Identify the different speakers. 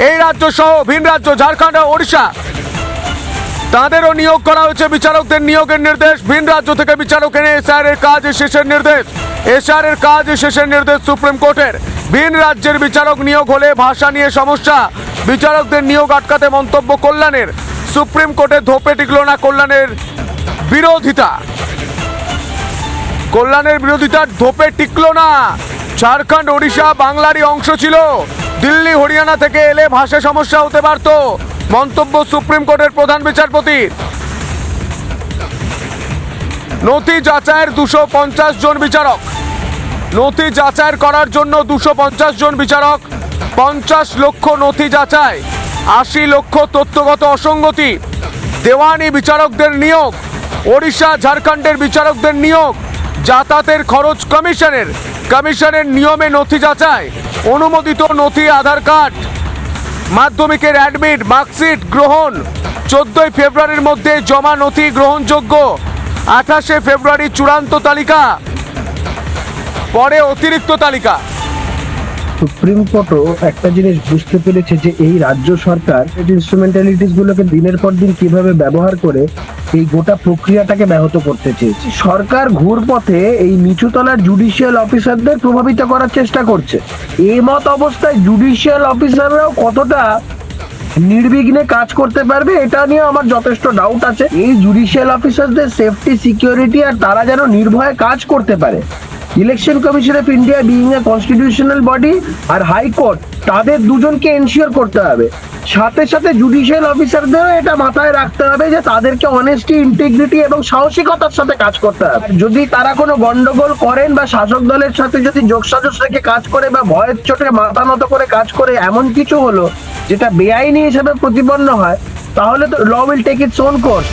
Speaker 1: এই রাজ্য সহ ভিন রাজ্য ঝাড়খণ্ড ও ওড়িশা তাদেরও নিয়োগ করা হয়েছে। বিচারকদের নিয়োগের নির্দেশ, ভিন রাজ্য থেকে বিচারক এনে এসআর এর কাজ শেষের নির্দেশ। এসআর এর কাজ শেষের নির্দেশ সুপ্রিম কোর্টের। ভিন রাজ্যের বিচারক নিয়োগ হলে ভাষা নিয়ে সমস্যা, বিচারকদের নিয়োগ আটকাতে মন্তব্য কল্যাণের। সুপ্রিম কোর্টে ধোপে টিকল না কল্যাণের বিরোধিতা। কল্যাণের বিরোধিতা ধোপে টিকল না। ঝাড়খণ্ড ওড়িশা বাংলারই অংশ ছিল, দিল্লি হরিয়ানা থেকে এলে ভাষা সমস্যা হতে পারত, মন্তব্য সুপ্রিম কোর্টের প্রধান বিচারপতির। নথি যাচাইয়ের 250 জন বিচারক, নথি যাচাই করার জন্য 250 জন বিচারক, 50 লক্ষ নথি যাচাই, 80 লক্ষ তথ্যগত অসঙ্গতি। দেওয়ানি বিচারকদের নিয়োগ, ওড়িশা ঝাড়খণ্ডের বিচারকদের নিয়োগ, যাতায়াতের খরচ কমিশনের নিয়মে নথি যাচাই, অনুমোদিত নথি আধার কার্ড, মাধ্যমিকের অ্যাডমিট মার্কশিট গ্রহণ, 14 ফেব্রুয়ারির মধ্যে জমা নথি গ্রহণযোগ্য, 28 ফেব্রুয়ারি চূড়ান্ত তালিকা, পরে অতিরিক্ত তালিকা।
Speaker 2: সুপ্রিম কোর্টও একটা জিনিস বুঝতে পেরেছে যে এই রাজ্য সরকার ইনস্ট্রুমেন্টালিটিস গুলোকে দিনের পর দিন কিভাবে ব্যবহার করে এই গোটা প্রক্রিয়াটাকে ব্যাহত করতে চেয়েছে। সরকার ঘুরপথে এই নিচুতলার জুডিশিয়াল অফিসারদের প্রভাবিত করার চেষ্টা করছে। এই মত অবস্থায় জুডিশিয়াল অফিসাররাও কতটা নির্বিঘ্নে কাজ করতে পারবে এটা নিয়ে আমার যথেষ্ট ডাউট আছে। এই জুডিশিয়াল অফিসারদের সেফটি, সিকিউরিটি আর তারা যেন নির্ভয়ে কাজ করতে পারে। Election commission of India being a constitutional body আর হাইকোর্ট তাদের দুজনকে এনশিওর করতে হবে। সাথে সাথে জুডিশিয়াল অফিসারদেরও এটা মাথায় রাখতে হবে যে তাদেরকে অনেস্টি, ইন্টিগ্রিটি এবং সাহসিকতার সাথে কাজ করতে হবে। যদি তারা কোনো গন্ডগোল করেন বা শাসক দলের সাথে যদি যোগসাজশ রেখে কাজ করে বা ভয়ের চোটে মাথা নত করে কাজ করে এমন কিছু হলো যেটা বেআইনি হিসেবে প্রতিপন্ন হয়, তাহলে তো law will take its own course.